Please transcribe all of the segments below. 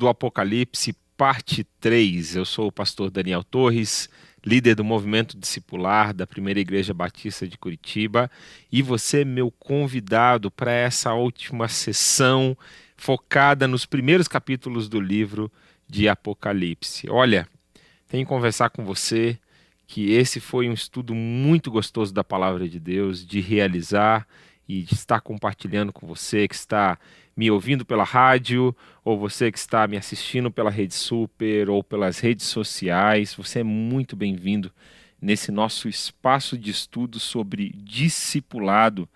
do Apocalipse, parte 3. Eu sou o pastor Daniel Torres, líder do Movimento Discipular da Primeira Igreja Batista de Curitiba, e você é meu convidado para essa última sessão focada nos primeiros capítulos do livro de Apocalipse. Olha, tenho que conversar com você que esse foi um estudo muito gostoso da Palavra de Deus, de realizar e de estar compartilhando com você que está me ouvindo pela rádio, ou você que está me assistindo pela Rede Super ou pelas redes sociais. Você é muito bem-vindo nesse nosso espaço de estudo sobre discipulado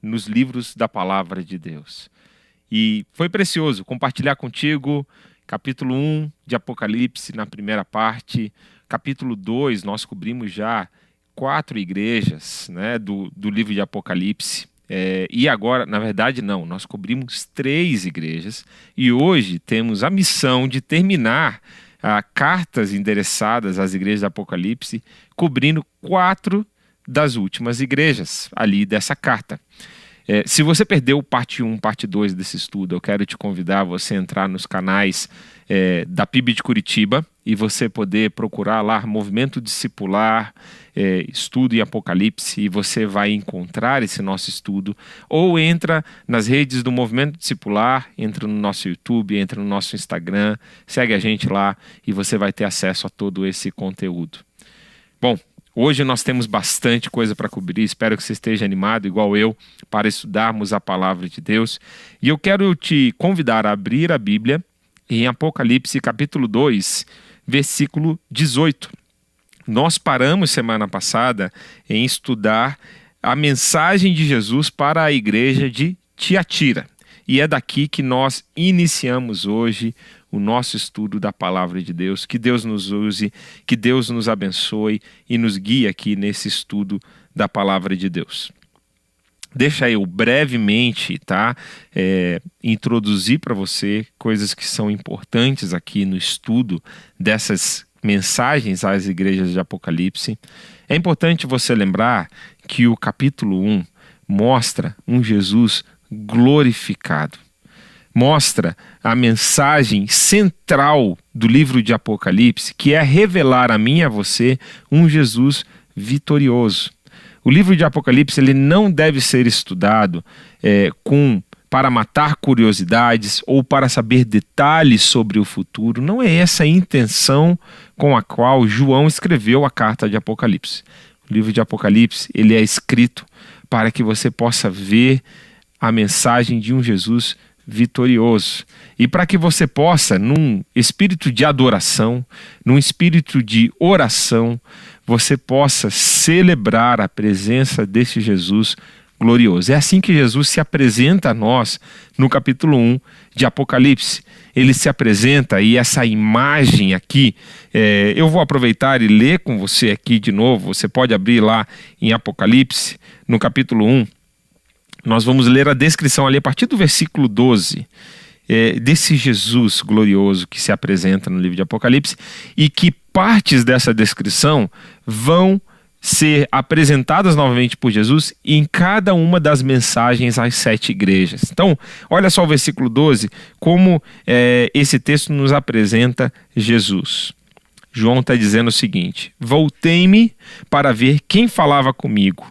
nos livros da Palavra de Deus. E foi precioso compartilhar contigo capítulo 1 de Apocalipse na primeira parte. Capítulo 2, nós cobrimos já 4 igrejas, né, do livro de Apocalipse. E agora, na verdade, não, nós cobrimos 3 igrejas e hoje temos a missão de terminar cartas endereçadas às igrejas de Apocalipse, cobrindo 4 das últimas igrejas ali dessa carta. Se você perdeu parte 1, parte 2 desse estudo, eu quero te convidar a você entrar nos canais da PIB de Curitiba e você poder procurar lá Movimento Discipular, Estudo em Apocalipse, e você vai encontrar esse nosso estudo. Ou entra nas redes do Movimento Discipular, entra no nosso YouTube, entra no nosso Instagram, segue a gente lá e você vai ter acesso a todo esse conteúdo. Bom, hoje nós temos bastante coisa para cobrir, espero que você esteja animado, igual eu, para estudarmos a Palavra de Deus. E eu quero te convidar a abrir a Bíblia em Apocalipse capítulo 2, versículo 18. Nós paramos semana passada em estudar a mensagem de Jesus para a igreja de Tiatira. E é daqui que nós iniciamos hoje o nosso estudo da Palavra de Deus. Que Deus nos use, que Deus nos abençoe e nos guie aqui nesse estudo da Palavra de Deus. Deixa eu brevemente introduzir para você coisas que são importantes aqui no estudo dessas mensagens às igrejas de Apocalipse. É importante você lembrar que o capítulo 1 mostra um Jesus glorificado. Mostra a mensagem central do livro de Apocalipse, que é revelar a mim e a você um Jesus vitorioso. O livro de Apocalipse ele não deve ser estudado para matar curiosidades ou para saber detalhes sobre o futuro. Não é essa a intenção com a qual João escreveu a carta de Apocalipse. O livro de Apocalipse ele é escrito para que você possa ver a mensagem de um Jesus vitorioso. E para que você possa, num espírito de adoração, num espírito de oração, você possa celebrar a presença desse Jesus glorioso. É assim que Jesus se apresenta a nós no capítulo 1 de Apocalipse. Ele se apresenta, e essa imagem aqui, eu vou aproveitar e ler com você aqui de novo. Você pode abrir lá em Apocalipse, no capítulo 1. Nós vamos ler a descrição ali a partir do versículo 12, desse Jesus glorioso que se apresenta no livro de Apocalipse, e que partes dessa descrição vão ser apresentadas novamente por Jesus em cada uma das mensagens às 7 igrejas. Então, olha só o versículo 12, como esse texto nos apresenta Jesus. João está dizendo o seguinte: voltei-me para ver quem falava comigo,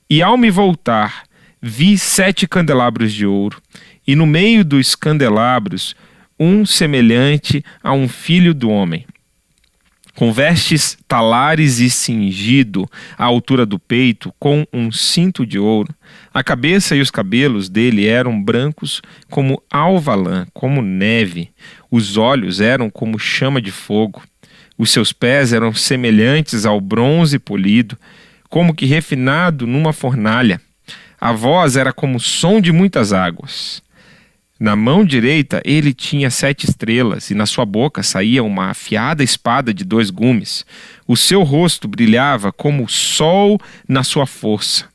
e ao me voltar, vi 7 candelabros de ouro, e no meio dos candelabros, um semelhante a um filho do homem, com vestes talares e cingido à altura do peito, com um cinto de ouro. A cabeça e os cabelos dele eram brancos como alva lã, como neve. Os olhos eram como chama de fogo. Os seus pés eram semelhantes ao bronze polido, como que refinado numa fornalha. A voz era como o som de muitas águas. Na mão direita ele tinha 7 estrelas, e na sua boca saía uma afiada espada de 2 gumes. O seu rosto brilhava como o sol na sua força.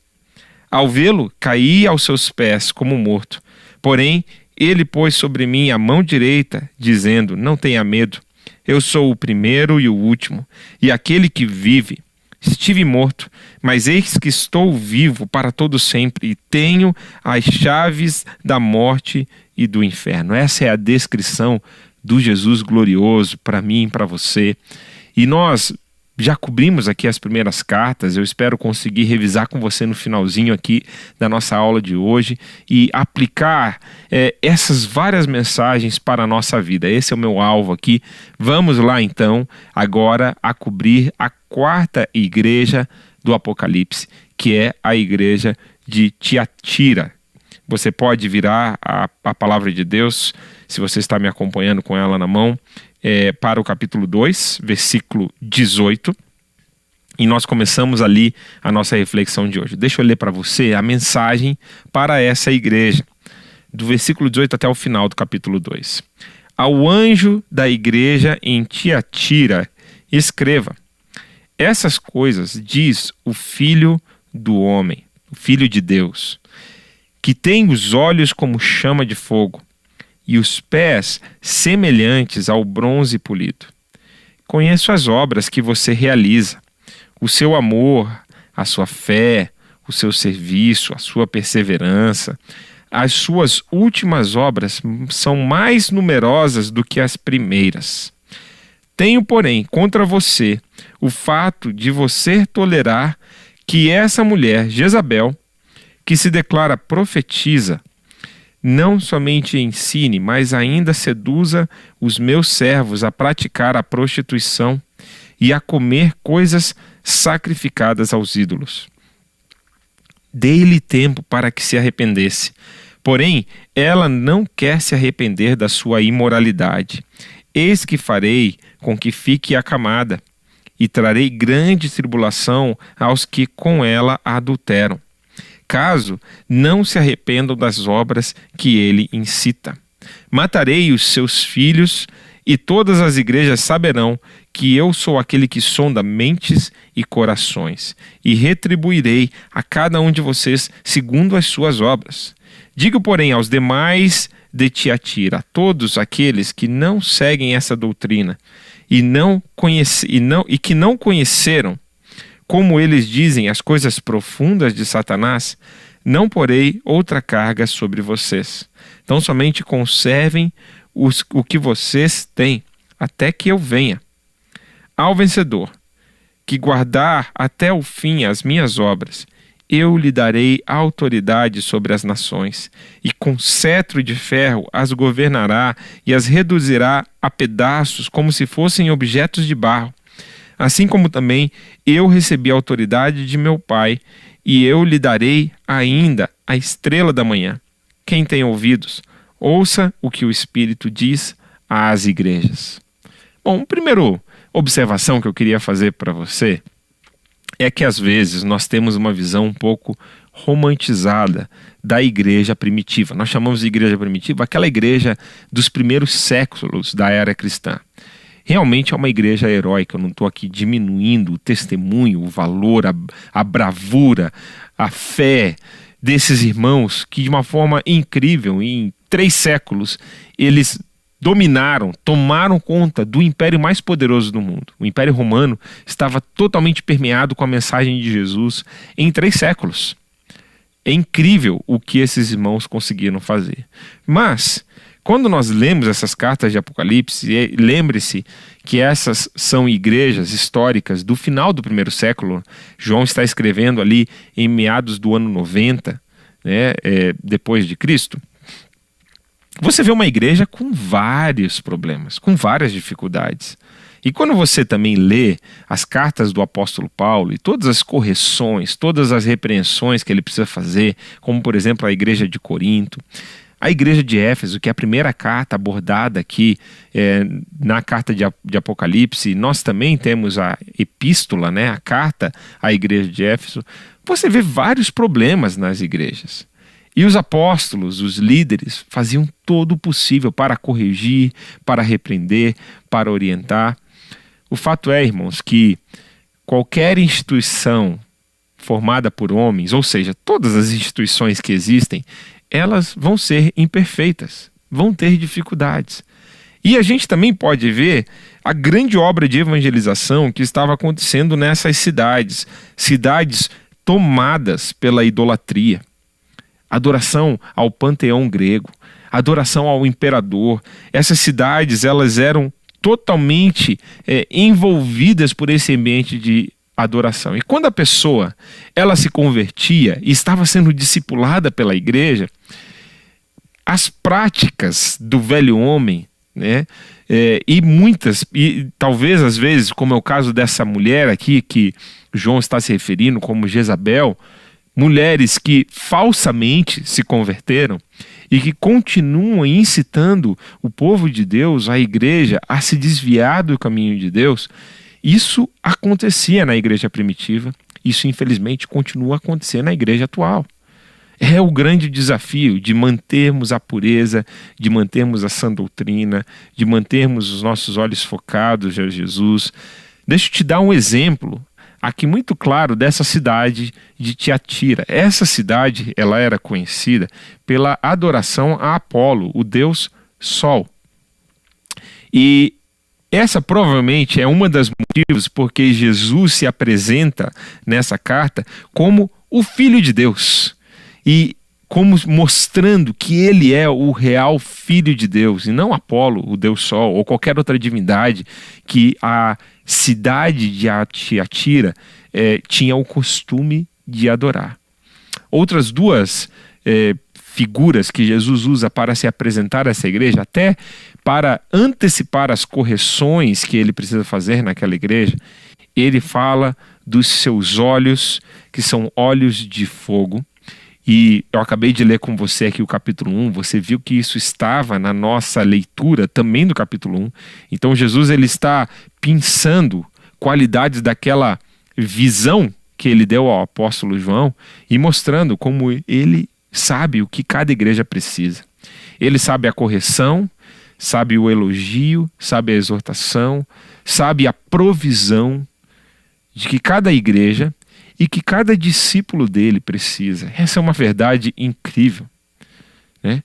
Ao vê-lo, caí aos seus pés como morto. Porém, ele pôs sobre mim a mão direita, dizendo: não tenha medo, eu sou o primeiro e o último, e aquele que vive. Estive morto, mas eis que estou vivo para todo sempre e tenho as chaves da morte e do inferno. Essa é a descrição do Jesus glorioso para mim e para você. E nós já cobrimos aqui as primeiras cartas. Eu espero conseguir revisar com você no finalzinho aqui da nossa aula de hoje e aplicar essas várias mensagens para a nossa vida. Esse é o meu alvo aqui. Vamos lá então agora a cobrir a quarta igreja do Apocalipse, que é a igreja de Tiatira. Você pode virar a palavra de Deus, se você está me acompanhando com ela na mão, para o capítulo 2, versículo 18. E nós começamos ali a nossa reflexão de hoje. Deixa eu ler para você a mensagem para essa igreja, do versículo 18 até o final do capítulo 2. Ao anjo da igreja em Tiatira, escreva: essas coisas diz o Filho do Homem, o Filho de Deus, que tem os olhos como chama de fogo e os pés semelhantes ao bronze polido. Conheço as obras que você realiza, o seu amor, a sua fé, o seu serviço, a sua perseverança. As suas últimas obras são mais numerosas do que as primeiras. Tenho, porém, contra você o fato de você tolerar que essa mulher, Jezabel, que se declara profetisa, não somente ensine, mas ainda seduza os meus servos a praticar a prostituição e a comer coisas sacrificadas aos ídolos. Dei-lhe tempo para que se arrependesse, porém ela não quer se arrepender da sua imoralidade. Eis que farei com que fique acamada, e trarei grande tribulação aos que com ela adulteram, caso não se arrependam das obras que ele incita. Matarei os seus filhos, e todas as igrejas saberão que eu sou aquele que sonda mentes e corações, e retribuirei a cada um de vocês segundo as suas obras. Digo, porém, aos demais de Tiatira, a todos aqueles que não seguem essa doutrina e que não conheceram, como eles dizem, as coisas profundas de Satanás, não porei outra carga sobre vocês. Então somente conservem o que vocês têm, até que eu venha. Ao vencedor, que guardar até o fim as minhas obras, eu lhe darei autoridade sobre as nações, e com cetro de ferro as governará e as reduzirá a pedaços como se fossem objetos de barro. Assim como também eu recebi a autoridade de meu Pai, e eu lhe darei ainda a estrela da manhã. Quem tem ouvidos, ouça o que o Espírito diz às igrejas. Bom, a primeira observação que eu queria fazer para você é que às vezes nós temos uma visão um pouco romantizada da igreja primitiva. Nós chamamos de igreja primitiva aquela igreja dos primeiros séculos da era cristã. Realmente é uma igreja heróica. Eu não estou aqui diminuindo o testemunho, o valor, a bravura, a fé desses irmãos que de uma forma incrível, em 3 séculos, eles dominaram, tomaram conta do império mais poderoso do mundo. O Império Romano estava totalmente permeado com a mensagem de Jesus em 3 séculos. É incrível o que esses irmãos conseguiram fazer. Mas, quando nós lemos essas cartas de Apocalipse, lembre-se que essas são igrejas históricas do final do 1º século. João está escrevendo ali em meados do ano 90, depois de Cristo. Você vê uma igreja com vários problemas, com várias dificuldades. E quando você também lê as cartas do apóstolo Paulo e todas as correções, todas as repreensões que ele precisa fazer, como por exemplo a igreja de Corinto, a igreja de Éfeso, que é a primeira carta abordada aqui na carta de Apocalipse, nós também temos a epístola, a carta à igreja de Éfeso, você vê vários problemas nas igrejas. E os apóstolos, os líderes, faziam todo o possível para corrigir, para repreender, para orientar. O fato é, irmãos, que qualquer instituição formada por homens, ou seja, todas as instituições que existem, elas vão ser imperfeitas, vão ter dificuldades. E a gente também pode ver a grande obra de evangelização que estava acontecendo nessas cidades tomadas pela idolatria. Adoração ao panteão grego, adoração ao imperador. Essas cidades, elas eram totalmente envolvidas por esse ambiente de adoração. E quando a pessoa ela se convertia e estava sendo discipulada pela igreja, as práticas do velho homem, né, e talvez às vezes, como é o caso dessa mulher aqui que João está se referindo como Jezabel, mulheres que falsamente se converteram e que continuam incitando o povo de Deus, a igreja, a se desviar do caminho de Deus. Isso acontecia na igreja primitiva, isso infelizmente continua a acontecer na igreja atual. É o grande desafio de mantermos a pureza, de mantermos a sã doutrina, de mantermos os nossos olhos focados em Jesus. Deixa eu te dar um exemplo aqui muito claro dessa cidade de Tiatira. Essa cidade, ela era conhecida pela adoração a Apolo, o deus Sol. E essa provavelmente é uma das motivos porque Jesus se apresenta nessa carta como o Filho de Deus. E como mostrando que ele é o real Filho de Deus, e não Apolo, o Deus Sol, ou qualquer outra divindade que a cidade de Tiatira tinha o costume de adorar. Outras duas figuras que Jesus usa para se apresentar a essa igreja, até para antecipar as correções que ele precisa fazer naquela igreja, ele fala dos seus olhos, que são olhos de fogo. E eu acabei de ler com você aqui o capítulo 1, você viu que isso estava na nossa leitura também do capítulo 1. Então Jesus ele está pensando qualidades daquela visão que ele deu ao apóstolo João e mostrando como ele sabe o que cada igreja precisa. Ele sabe a correção, sabe o elogio, sabe a exortação, sabe a provisão de que cada igreja e que cada discípulo dele precisa. Essa é uma verdade incrível, né?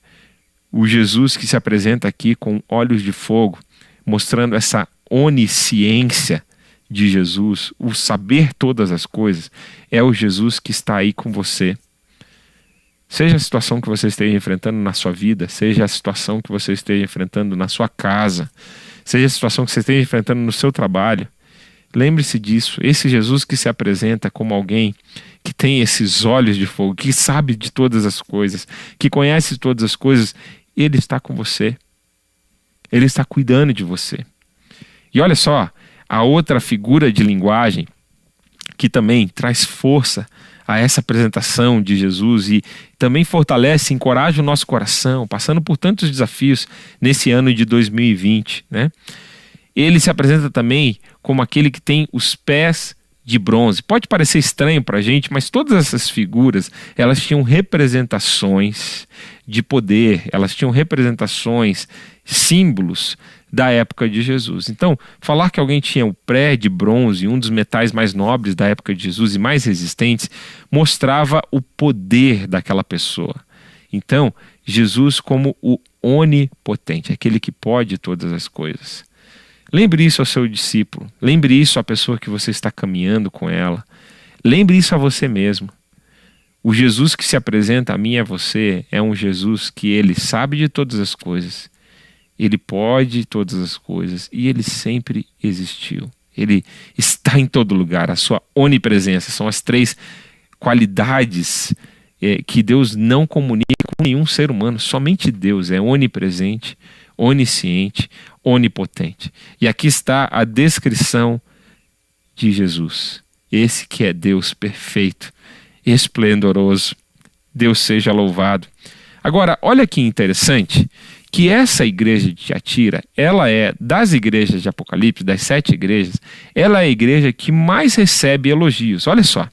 O Jesus que se apresenta aqui com olhos de fogo, mostrando essa onisciência de Jesus, o saber todas as coisas, é o Jesus que está aí com você. Seja a situação que você esteja enfrentando na sua vida, seja a situação que você esteja enfrentando na sua casa, seja a situação que você esteja enfrentando no seu trabalho, lembre-se disso. Esse Jesus que se apresenta como alguém que tem esses olhos de fogo, que sabe de todas as coisas, que conhece todas as coisas, ele está com você. Ele está cuidando de você. E olha só, a outra figura de linguagem que também traz força a essa apresentação de Jesus e também fortalece e encoraja o nosso coração, passando por tantos desafios nesse ano de 2020, né? Ele se apresenta também como aquele que tem os pés de bronze. Pode parecer estranho para a gente, mas todas essas figuras, elas tinham representações de poder, elas tinham representações, símbolos da época de Jesus. Então, falar que alguém tinha o pé de bronze, um dos metais mais nobres da época de Jesus e mais resistentes, mostrava o poder daquela pessoa. Então, Jesus como o onipotente, aquele que pode todas as coisas. Lembre isso ao seu discípulo, lembre isso à pessoa que você está caminhando com ela, lembre isso a você mesmo. O Jesus que se apresenta a mim e a você é um Jesus que ele sabe de todas as coisas, ele pode todas as coisas e ele sempre existiu. Ele está em todo lugar, a sua onipresença, são as três qualidades que Deus não comunica com nenhum ser humano, somente Deus é onipresente, onisciente, onipotente. E aqui está a descrição de Jesus, esse que é Deus perfeito, esplendoroso. Deus seja louvado. Agora, olha que interessante, que essa igreja de Tiatira, ela é, das igrejas de Apocalipse, das 7 igrejas, ela é a igreja que mais recebe elogios. Olha só,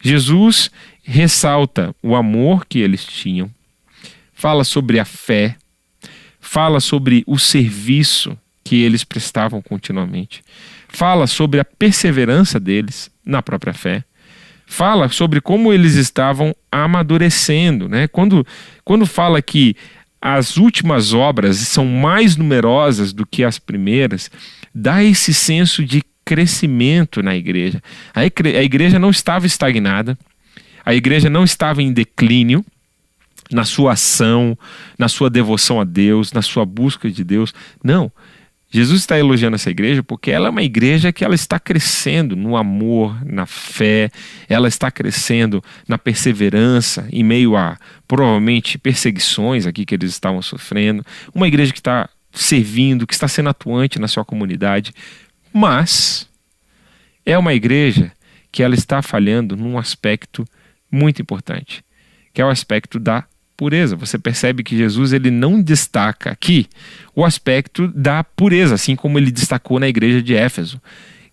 Jesus ressalta o amor que eles tinham, fala sobre a fé, fala sobre o serviço que eles prestavam continuamente, fala sobre a perseverança deles na própria fé, fala sobre como eles estavam amadurecendo, né? Quando fala que as últimas obras são mais numerosas do que as primeiras, dá esse senso de crescimento na igreja. A igreja não estava estagnada, a igreja não estava em declínio, na sua ação, na sua devoção a Deus, na sua busca de Deus. Não. Jesus está elogiando essa igreja porque ela é uma igreja que ela está crescendo no amor, na fé, ela está crescendo na perseverança, em meio a, provavelmente, perseguições aqui que eles estavam sofrendo. Uma igreja que está servindo, que está sendo atuante na sua comunidade, mas é uma igreja que ela está falhando num aspecto muito importante, que é o aspecto da pureza. Você percebe que Jesus ele não destaca aqui o aspecto da pureza, assim como ele destacou na igreja de Éfeso,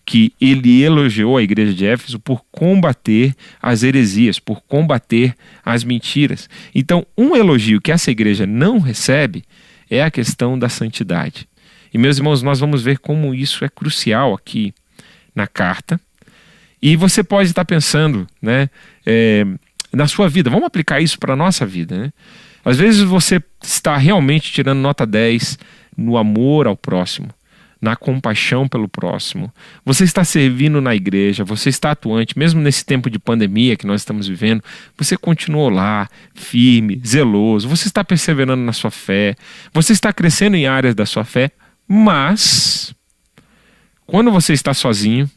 que ele elogiou a igreja de Éfeso por combater as heresias, por combater as mentiras. Então, um elogio que essa igreja não recebe é a questão da santidade. E, meus irmãos, nós vamos ver como isso é crucial aqui na carta. E você pode estar pensando, né, na sua vida, vamos aplicar isso para a nossa vida, né? Às vezes você está realmente tirando nota 10 no amor ao próximo, na compaixão pelo próximo. Você está servindo na igreja, você está atuante, mesmo nesse tempo de pandemia que nós estamos vivendo, você continuou lá, firme, zeloso, você está perseverando na sua fé, você está crescendo em áreas da sua fé, mas quando você está sozinho,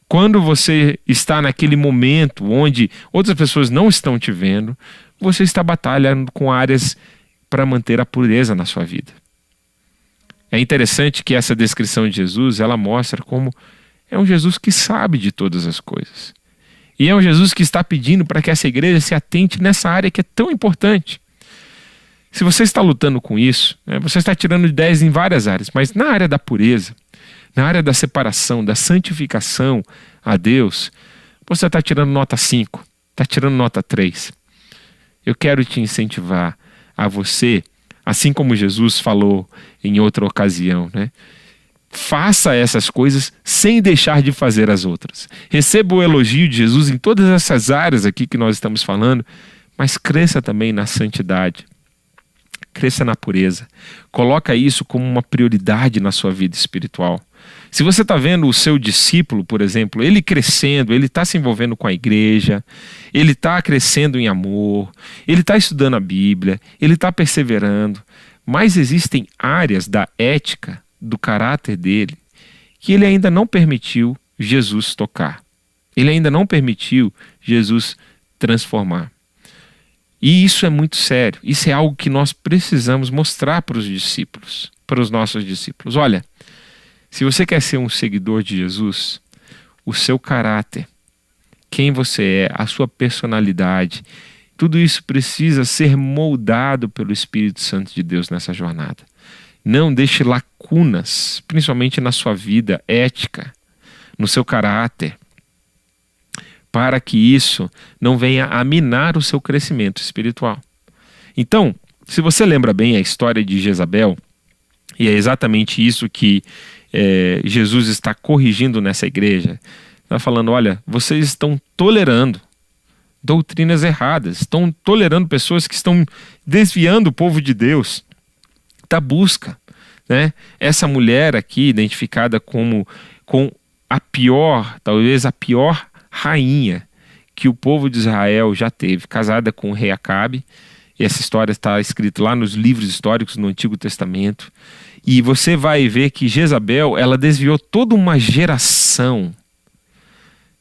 quando você está naquele momento onde outras pessoas não estão te vendo, você está batalhando com áreas para manter a pureza na sua vida. É interessante que essa descrição de Jesus, ela mostra como é um Jesus que sabe de todas as coisas. E é um Jesus que está pedindo para que essa igreja se atente nessa área que é tão importante. Se você está lutando com isso, você está tirando 10 em várias áreas, mas na área da pureza, na área da separação, da santificação a Deus, você está tirando nota 5, está tirando nota 3. Eu quero te incentivar a você, assim como Jesus falou em outra ocasião, né? Faça essas coisas sem deixar de fazer as outras. Receba o elogio de Jesus em todas essas áreas aqui que nós estamos falando, mas cresça também na santidade. Cresça na pureza. Coloca isso como uma prioridade na sua vida espiritual. Se você está vendo o seu discípulo, por exemplo, ele crescendo, ele está se envolvendo com a igreja, ele está crescendo em amor, ele está estudando a Bíblia, ele está perseverando, mas existem áreas da ética, do caráter dele, que ele ainda não permitiu Jesus tocar. Ele ainda não permitiu Jesus transformar. E isso é muito sério. Isso é algo que nós precisamos mostrar para os discípulos, para os nossos discípulos. Olha, se você quer ser um seguidor de Jesus, o seu caráter, quem você é, a sua personalidade, tudo isso precisa ser moldado pelo Espírito Santo de Deus nessa jornada. Não deixe lacunas, principalmente na sua vida ética, no seu caráter, para que isso não venha a minar o seu crescimento espiritual. Então, se você lembra bem a história de Jezabel, e é exatamente isso que Jesus está corrigindo nessa igreja, está falando, olha, vocês estão tolerando doutrinas erradas, estão tolerando pessoas que estão desviando o povo de Deus da busca, né? Essa mulher aqui, identificada com a pior, talvez a pior rainha que o povo de Israel já teve, casada com o rei Acabe. E essa história está escrita lá nos livros históricos no Antigo Testamento. E você vai ver que Jezabel, ela desviou toda uma geração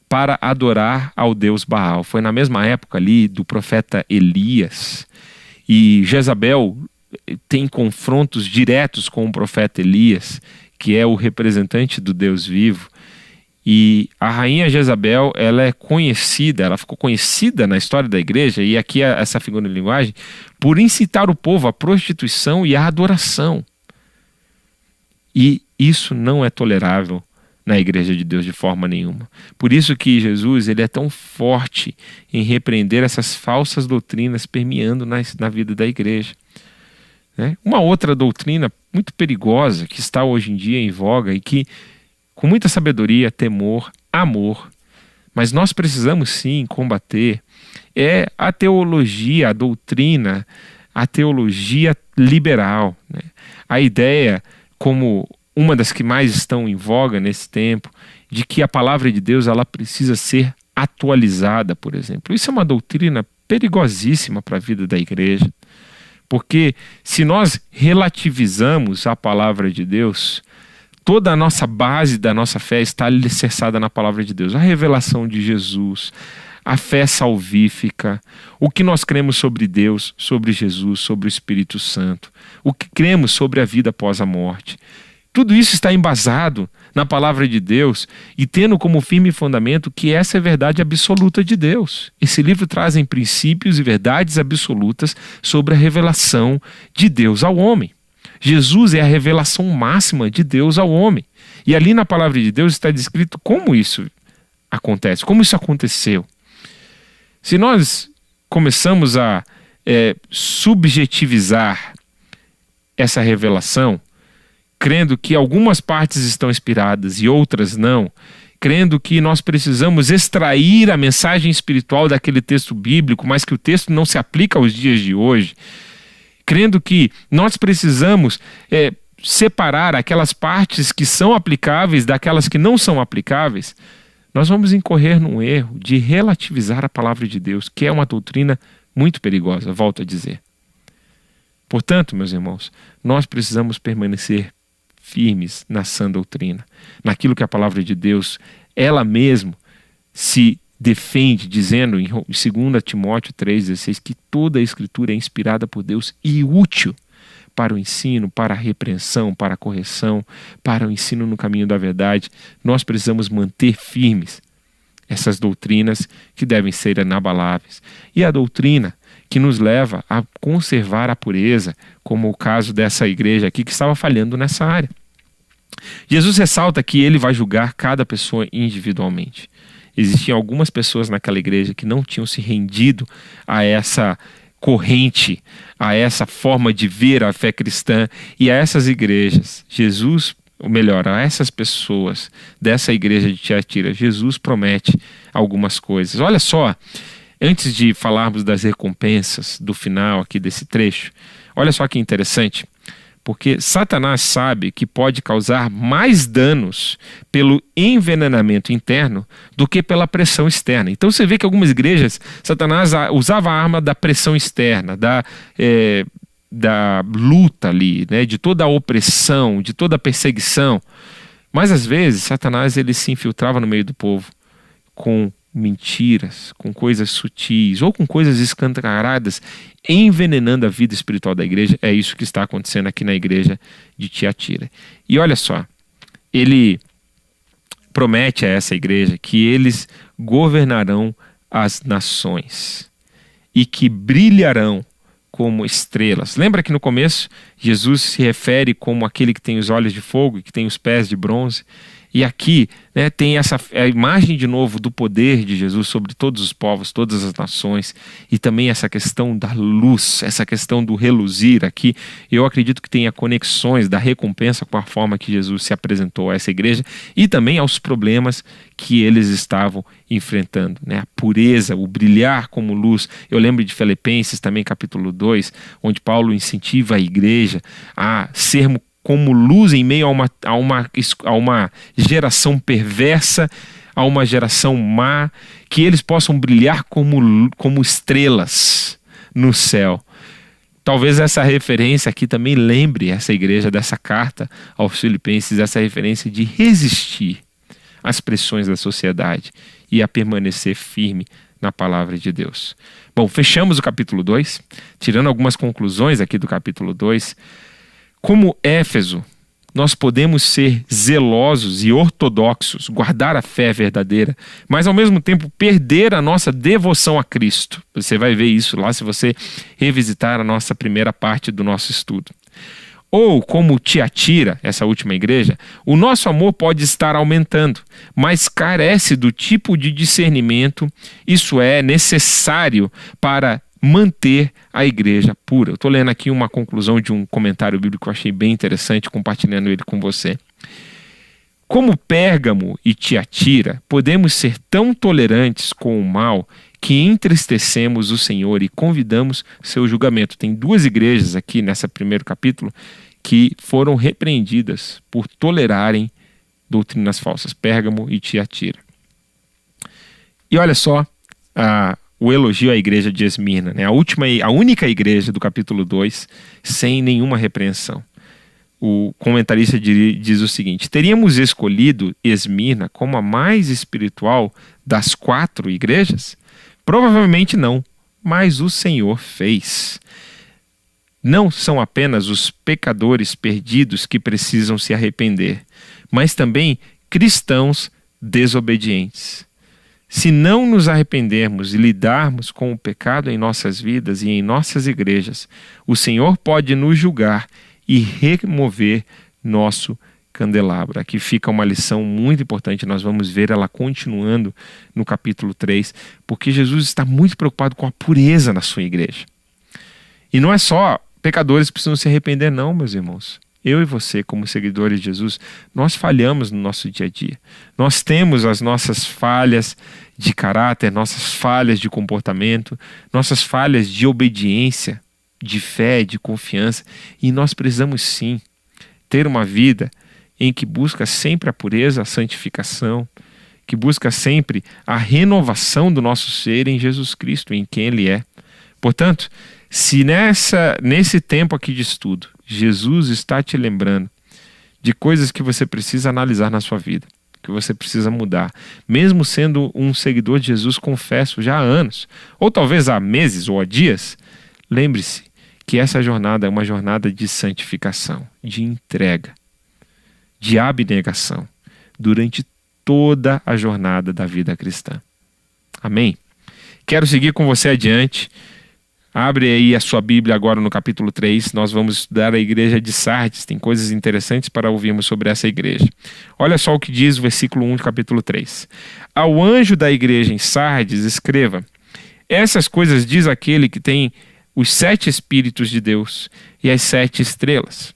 para adorar ao deus Baal. Foi na mesma época ali do profeta Elias. E Jezabel tem confrontos diretos com o profeta Elias, que é o representante do Deus vivo. E a rainha Jezabel, ela é conhecida, ela ficou conhecida na história da igreja, e aqui essa figura de linguagem, por incitar o povo à prostituição e à adoração. E isso não é tolerável na igreja de Deus de forma nenhuma. Por isso que Jesus, ele é tão forte em repreender essas falsas doutrinas permeando na vida da igreja. Uma outra doutrina muito perigosa que está hoje em dia em voga e que com muita sabedoria, temor, amor, mas nós precisamos sim combater, é a teologia, a doutrina, a teologia liberal, né? A ideia, como uma das que mais estão em voga nesse tempo, de que a palavra de Deus ela precisa ser atualizada, por exemplo. Isso é uma doutrina perigosíssima para a vida da igreja. Porque se nós relativizamos a palavra de Deus, toda a nossa base da nossa fé está alicerçada na palavra de Deus. A revelação de Jesus, a fé salvífica, o que nós cremos sobre Deus, sobre Jesus, sobre o Espírito Santo, o que cremos sobre a vida após a morte. Tudo isso está embasado na palavra de Deus e tendo como firme fundamento que essa é a verdade absoluta de Deus. Esse livro traz princípios e verdades absolutas sobre a revelação de Deus ao homem. Jesus é a revelação máxima de Deus ao homem. E ali na palavra de Deus está descrito como isso acontece, como isso aconteceu. Se nós começamos a subjetivizar essa revelação, crendo que algumas partes estão inspiradas e outras não, crendo que nós precisamos extrair a mensagem espiritual daquele texto bíblico, mas que o texto não se aplica aos dias de hoje, crendo que nós precisamos separar aquelas partes que são aplicáveis daquelas que não são aplicáveis, nós vamos incorrer num erro de relativizar a palavra de Deus, que é uma doutrina muito perigosa, volto a dizer. Portanto, meus irmãos, nós precisamos permanecer firmes na sã doutrina, naquilo que a palavra de Deus, ela mesma se defende, dizendo em 2 Timóteo 3,16, que toda a Escritura é inspirada por Deus e útil para o ensino, para a repreensão, para a correção, para o ensino no caminho da verdade. Nós precisamos manter firmes essas doutrinas que devem ser inabaláveis. E a doutrina que nos leva a conservar a pureza, como o caso dessa igreja aqui que estava falhando nessa área. Jesus ressalta que ele vai julgar cada pessoa individualmente. Existiam algumas pessoas naquela igreja que não tinham se rendido a essa corrente, a essa forma de ver a fé cristã, e a essas igrejas, Jesus, ou melhor, a essas pessoas dessa igreja de Tiatira, Jesus promete algumas coisas. Olha só, antes de falarmos das recompensas do final aqui desse trecho, olha só que interessante, porque Satanás sabe que pode causar mais danos pelo envenenamento interno do que pela pressão externa. Então você vê que algumas igrejas, Satanás usava a arma da pressão externa, da luta ali, né, de toda a opressão, de toda a perseguição. Mas às vezes Satanás ele se infiltrava no meio do povo com mentiras, com coisas sutis ou com coisas escancaradas, envenenando a vida espiritual da igreja. É isso que está acontecendo aqui na igreja de Tiatira. E olha só, ele promete a essa igreja que eles governarão as nações e que brilharão como estrelas. Lembra que no começo Jesus se refere como aquele que tem os olhos de fogo e que tem os pés de bronze? E aqui, né, tem a imagem de novo do poder de Jesus sobre todos os povos, todas as nações, e também essa questão da luz, essa questão do reluzir aqui. Eu acredito que tenha conexões da recompensa com a forma que Jesus se apresentou a essa igreja e também aos problemas que eles estavam enfrentando, né? A pureza, o brilhar como luz. Eu lembro de Filipenses também, capítulo 2, onde Paulo incentiva a igreja a sermos como luz em meio a uma geração perversa, a uma geração má, que eles possam brilhar como estrelas no céu. Talvez essa referência aqui também lembre essa igreja dessa carta aos Filipenses, essa referência de resistir às pressões da sociedade e a permanecer firme na palavra de Deus. Bom, fechamos o capítulo 2, tirando algumas conclusões aqui do capítulo 2. Como Éfeso, nós podemos ser zelosos e ortodoxos, guardar a fé verdadeira, mas ao mesmo tempo perder a nossa devoção a Cristo. Você vai ver isso lá se você revisitar a nossa primeira parte do nosso estudo. Ou, como Tiatira, essa última igreja, o nosso amor pode estar aumentando, mas carece do tipo de discernimento, isso é necessário para manter a igreja pura. Eu estou lendo aqui uma conclusão de um comentário bíblico que eu achei bem interessante, compartilhando ele com você. Como Pérgamo e Tiatira, podemos ser tão tolerantes com o mal que entristecemos o Senhor e convidamos seu julgamento. Tem duas igrejas aqui nesse primeiro capítulo que foram repreendidas por tolerarem doutrinas falsas, Pérgamo e Tiatira. E olha só, o elogio à igreja de Esmirna, né? A única igreja do capítulo 2 sem nenhuma repreensão. O comentarista diz o seguinte: teríamos escolhido Esmirna como a mais espiritual das 4 igrejas? Provavelmente não, mas o Senhor fez. Não são apenas os pecadores perdidos que precisam se arrepender, mas também cristãos desobedientes. Se não nos arrependermos e lidarmos com o pecado em nossas vidas e em nossas igrejas, o Senhor pode nos julgar e remover nosso candelabro. Aqui fica uma lição muito importante, nós vamos ver ela continuando no capítulo 3, porque Jesus está muito preocupado com a pureza na sua igreja. E não é só pecadores que precisam se arrepender, não, meus irmãos. Eu e você, como seguidores de Jesus, nós falhamos no nosso dia a dia. Nós temos as nossas falhas de caráter, nossas falhas de comportamento, nossas falhas de obediência, de fé, de confiança. E nós precisamos sim ter uma vida em que busca sempre a pureza, a santificação, que busca sempre a renovação do nosso ser em Jesus Cristo, em quem Ele é. Portanto, se nesse tempo aqui de estudo, Jesus está te lembrando de coisas que você precisa analisar na sua vida, que você precisa mudar, mesmo sendo um seguidor de Jesus, confesso, já há anos, ou talvez há meses ou há dias, lembre-se que essa jornada é uma jornada de santificação, de entrega, de abnegação, durante toda a jornada da vida cristã. Amém? Quero seguir com você adiante. Abre aí a sua Bíblia agora no capítulo 3, nós vamos estudar a igreja de Sardes, tem coisas interessantes para ouvirmos sobre essa igreja. Olha só o que diz o versículo 1 do capítulo 3. Ao anjo da igreja em Sardes escreva: essas coisas diz aquele que tem os 7 Espíritos de Deus e as 7 estrelas.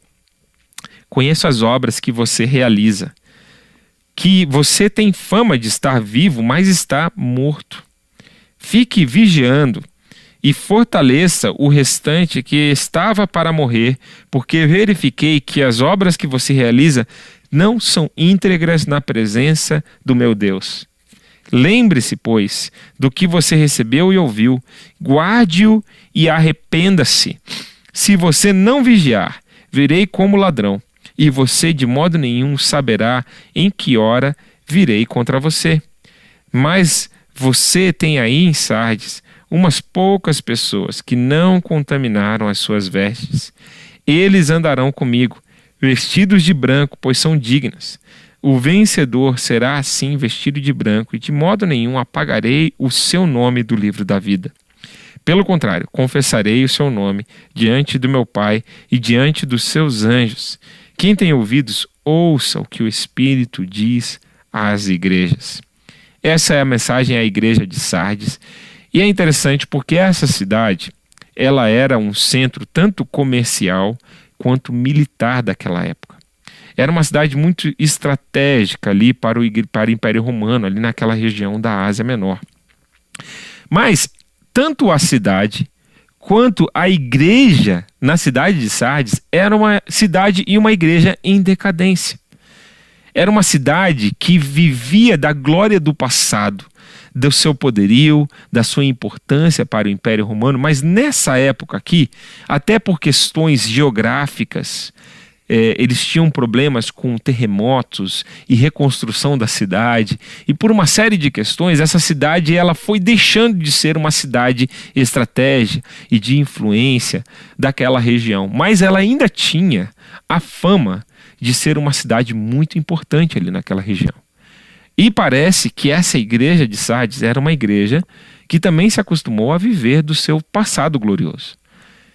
Conheço as obras que você realiza, que você tem fama de estar vivo, mas está morto. Fique vigiando e fortaleça o restante que estava para morrer, porque verifiquei que as obras que você realiza não são íntegras na presença do meu Deus. Lembre-se, pois, do que você recebeu e ouviu, guarde-o e arrependa-se. Se você não vigiar, virei como ladrão, e você de modo nenhum saberá em que hora virei contra você. Mas você tem aí em Sardes umas poucas pessoas que não contaminaram as suas vestes. Eles andarão comigo, vestidos de branco, pois são dignas. O vencedor será assim vestido de branco, e de modo nenhum apagarei o seu nome do livro da vida. Pelo contrário, confessarei o seu nome diante do meu Pai e diante dos seus anjos. Quem tem ouvidos, ouça o que o Espírito diz às igrejas. Essa é a mensagem à igreja de Sardes. E é interessante porque essa cidade, ela era um centro tanto comercial quanto militar daquela época. Era uma cidade muito estratégica ali para o Império Romano, ali naquela região da Ásia Menor. Mas tanto a cidade quanto a igreja na cidade de Sardes era uma cidade e uma igreja em decadência. Era uma cidade que vivia da glória do passado, do seu poderio, da sua importância para o Império Romano, mas nessa época aqui, até por questões geográficas, eles tinham problemas com terremotos e reconstrução da cidade, e por uma série de questões, essa cidade ela foi deixando de ser uma cidade estratégica e de influência daquela região, mas ela ainda tinha a fama de ser uma cidade muito importante ali naquela região. E parece que essa igreja de Sardes era uma igreja que também se acostumou a viver do seu passado glorioso,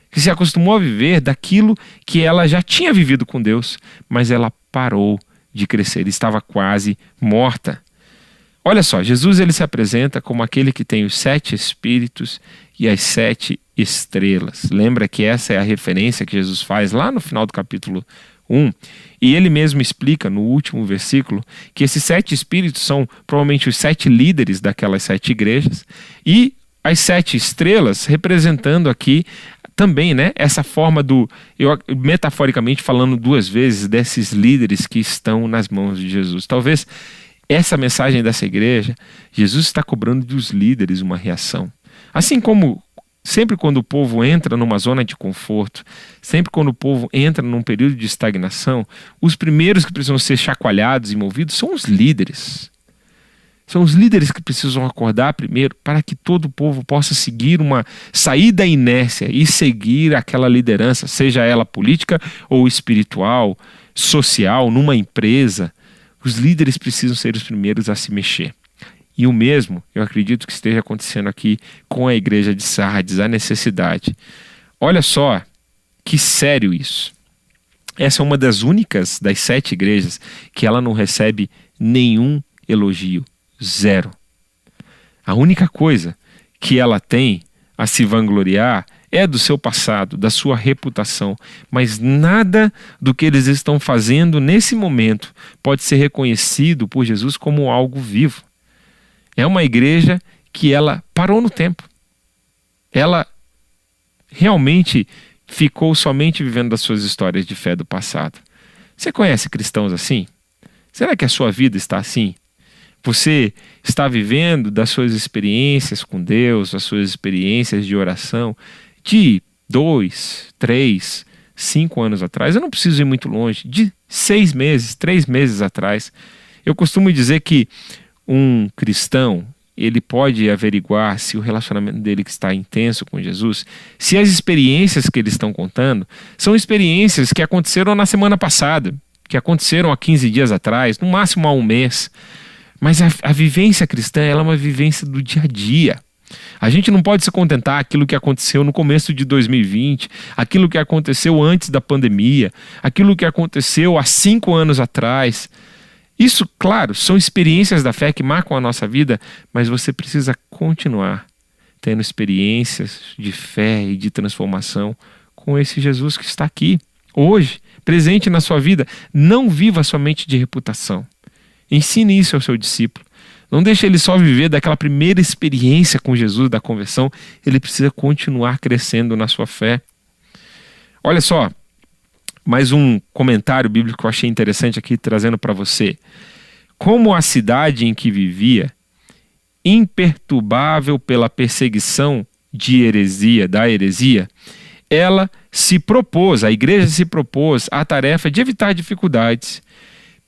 que se acostumou a viver daquilo que ela já tinha vivido com Deus, mas ela parou de crescer, estava quase morta. Olha só, Jesus ele se apresenta como aquele que tem os 7 Espíritos e as 7 estrelas. Lembra que essa é a referência que Jesus faz lá no final do capítulo 1, e ele mesmo explica no último versículo que esses 7 espíritos são provavelmente os 7 líderes daquelas 7 igrejas, e as 7 estrelas representando aqui também, né, essa forma metaforicamente falando 2 vezes, desses líderes que estão nas mãos de Jesus. Talvez essa mensagem dessa igreja, Jesus está cobrando dos líderes uma reação. Assim como sempre quando o povo entra numa zona de conforto, sempre quando o povo entra num período de estagnação, os primeiros que precisam ser chacoalhados e movidos são os líderes. São os líderes que precisam acordar primeiro para que todo o povo possa sair da inércia e seguir aquela liderança, seja ela política ou espiritual, social, numa empresa. Os líderes precisam ser os primeiros a se mexer. E o mesmo, eu acredito que esteja acontecendo aqui com a igreja de Sardes, a necessidade. Olha só que sério isso. Essa é uma das únicas das 7 igrejas que ela não recebe nenhum elogio. 0. A única coisa que ela tem a se vangloriar é do seu passado, da sua reputação, mas nada do que eles estão fazendo nesse momento pode ser reconhecido por Jesus como algo vivo. É uma igreja que ela parou no tempo. Ela realmente ficou somente vivendo das suas histórias de fé do passado. Você conhece cristãos assim? Será que a sua vida está assim? Você está vivendo das suas experiências com Deus, as suas experiências de oração de 2, 3, 5 anos atrás? Eu não preciso ir muito longe, de 6 meses, 3 meses atrás. Eu costumo dizer que um cristão, ele pode averiguar se o relacionamento dele que está intenso com Jesus, se as experiências que eles estão contando são experiências que aconteceram na semana passada, que aconteceram há 15 dias atrás, no máximo há um mês. Mas a vivência cristã ela é uma vivência do dia a dia. A gente não pode se contentar aquilo que aconteceu no começo de 2020, aquilo que aconteceu antes da pandemia, aquilo que aconteceu há 5 anos atrás. Isso, claro, são experiências da fé que marcam a nossa vida, mas você precisa continuar tendo experiências de fé e de transformação com esse Jesus que está aqui, hoje, presente na sua vida. Não viva somente de reputação. Ensine isso ao seu discípulo. Não deixe ele só viver daquela primeira experiência com Jesus, da conversão. Ele precisa continuar crescendo na sua fé. Olha só, mais um comentário bíblico que eu achei interessante aqui, trazendo para você. Como a cidade em que vivia, imperturbável pela perseguição da heresia, a igreja se propôs a tarefa de evitar dificuldades,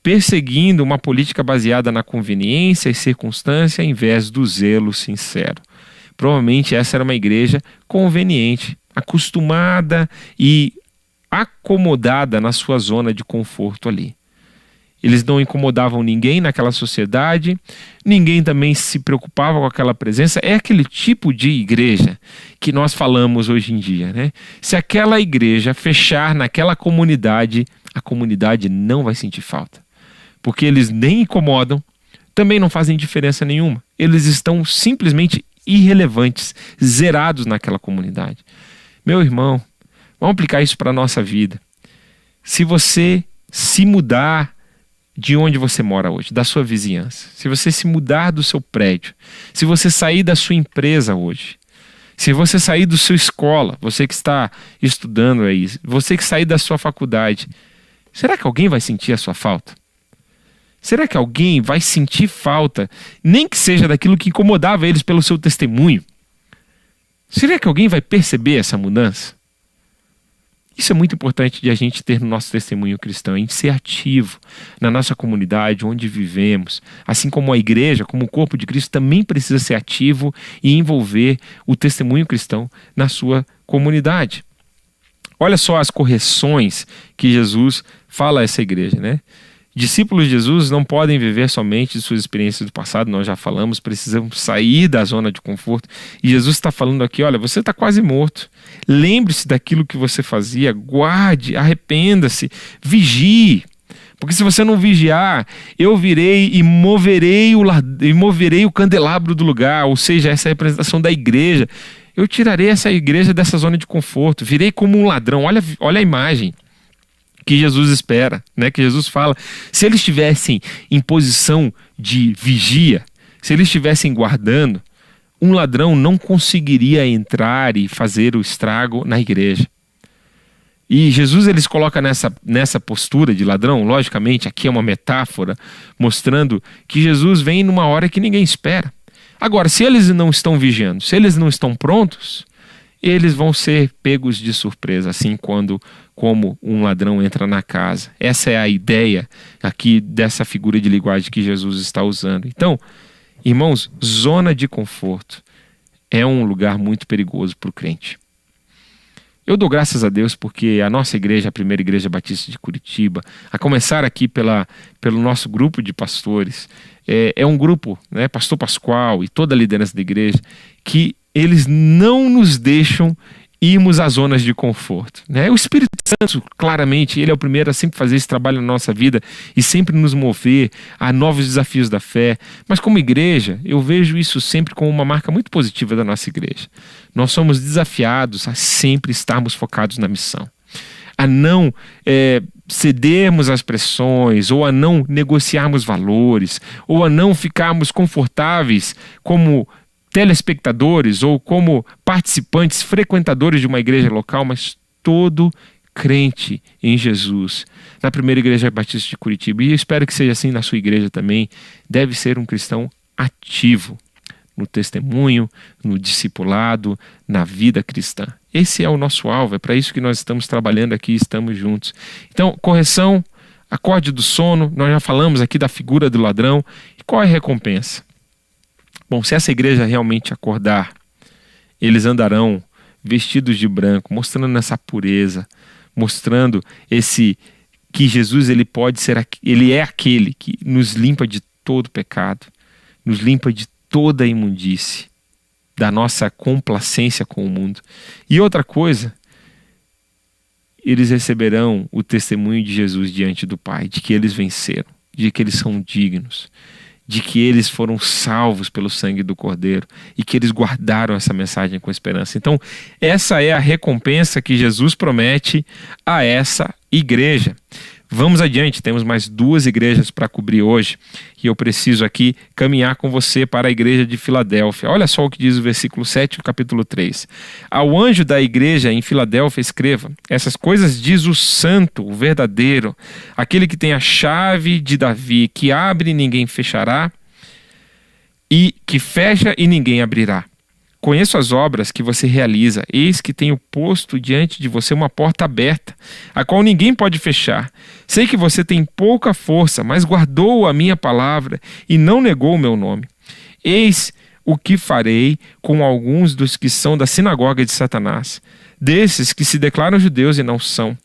perseguindo uma política baseada na conveniência e circunstância em vez do zelo sincero. Provavelmente essa era uma igreja conveniente, acostumada e acomodada na sua zona de conforto ali. Eles não incomodavam ninguém naquela sociedade, ninguém também se preocupava com aquela presença. É aquele tipo de igreja que nós falamos hoje em dia, né? Se aquela igreja fechar naquela comunidade, a comunidade não vai sentir falta. Porque eles nem incomodam, também não fazem diferença nenhuma. Eles estão simplesmente irrelevantes, zerados naquela comunidade. Meu irmão, vamos aplicar isso para a nossa vida. Se você se mudar de onde você mora hoje, da sua vizinhança, se você se mudar do seu prédio, se você sair da sua empresa hoje, se você sair da sua escola, você que está estudando aí, você que sair da sua faculdade, será que alguém vai sentir a sua falta? Será que alguém vai sentir falta, nem que seja daquilo que incomodava eles pelo seu testemunho? Será que alguém vai perceber essa mudança? Isso é muito importante de a gente ter no nosso testemunho cristão, a gente ser ativo na nossa comunidade, onde vivemos. Assim como a igreja, como o corpo de Cristo, também precisa ser ativo e envolver o testemunho cristão na sua comunidade. Olha só as correções que Jesus fala a essa igreja, né? Discípulos de Jesus não podem viver somente de suas experiências do passado, nós já falamos, precisamos sair da zona de conforto. E Jesus está falando aqui, olha, você está quase morto. Lembre-se daquilo que você fazia, guarde, arrependa-se, vigie. Porque se você não vigiar, eu virei e moverei o candelabro do lugar, ou seja, essa representação da igreja. Eu tirarei essa igreja dessa zona de conforto, virei como um ladrão. Olha a imagem que Jesus espera, né? Que Jesus fala, se eles estivessem em posição de vigia, se eles estivessem guardando, um ladrão não conseguiria entrar e fazer o estrago na igreja. E Jesus eles coloca nessa postura de ladrão, logicamente aqui é uma metáfora, mostrando que Jesus vem numa hora que ninguém espera. Agora, se eles não estão vigiando, se eles não estão prontos, eles vão ser pegos de surpresa, assim como um ladrão entra na casa. Essa é a ideia aqui dessa figura de linguagem que Jesus está usando. Então, irmãos, zona de conforto é um lugar muito perigoso para o crente. Eu dou graças a Deus porque a nossa igreja, a primeira igreja batista de Curitiba, a começar aqui pelo nosso grupo de pastores, é um grupo, né, Pastor Pascoal e toda a liderança da igreja, que eles não nos deixam irmos às zonas de conforto, né? O Espírito Santo, claramente, ele é o primeiro a sempre fazer esse trabalho na nossa vida e sempre nos mover a novos desafios da fé. Mas como igreja, eu vejo isso sempre como uma marca muito positiva da nossa igreja. Nós somos desafiados a sempre estarmos focados na missão, a não cedermos às pressões, ou a não negociarmos valores, ou a não ficarmos confortáveis como telespectadores ou como participantes, frequentadores de uma igreja local, mas todo crente em Jesus, na primeira igreja batista de Curitiba, e eu espero que seja assim na sua igreja também, deve ser um cristão ativo no testemunho, no discipulado, na vida cristã. Esse é o nosso alvo, é para isso que nós estamos trabalhando aqui, estamos juntos. Então, correção, acorde do sono, nós já falamos aqui da figura do ladrão, e qual é a recompensa? Bom, se essa igreja realmente acordar, eles andarão vestidos de branco, mostrando essa pureza, mostrando que Jesus ele é aquele que nos limpa de todo pecado, nos limpa de toda a imundície, da nossa complacência com o mundo. E outra coisa, eles receberão o testemunho de Jesus diante do Pai, de que eles venceram, de que eles são dignos, de que eles foram salvos pelo sangue do Cordeiro e que eles guardaram essa mensagem com esperança. Então, essa é a recompensa que Jesus promete a essa igreja. Vamos adiante, temos mais 2 igrejas para cobrir hoje e eu preciso aqui caminhar com você para a igreja de Filadélfia. Olha só o que diz o versículo 7 do capítulo 3. Ao anjo da igreja em Filadélfia escreva: essas coisas diz o santo, o verdadeiro, aquele que tem a chave de Davi, que abre e ninguém fechará, e que fecha e ninguém abrirá. Conheço as obras que você realiza, eis que tenho posto diante de você uma porta aberta, a qual ninguém pode fechar. Sei que você tem pouca força, mas guardou a minha palavra e não negou o meu nome. Eis o que farei com alguns dos que são da sinagoga de Satanás, desses que se declaram judeus e não são,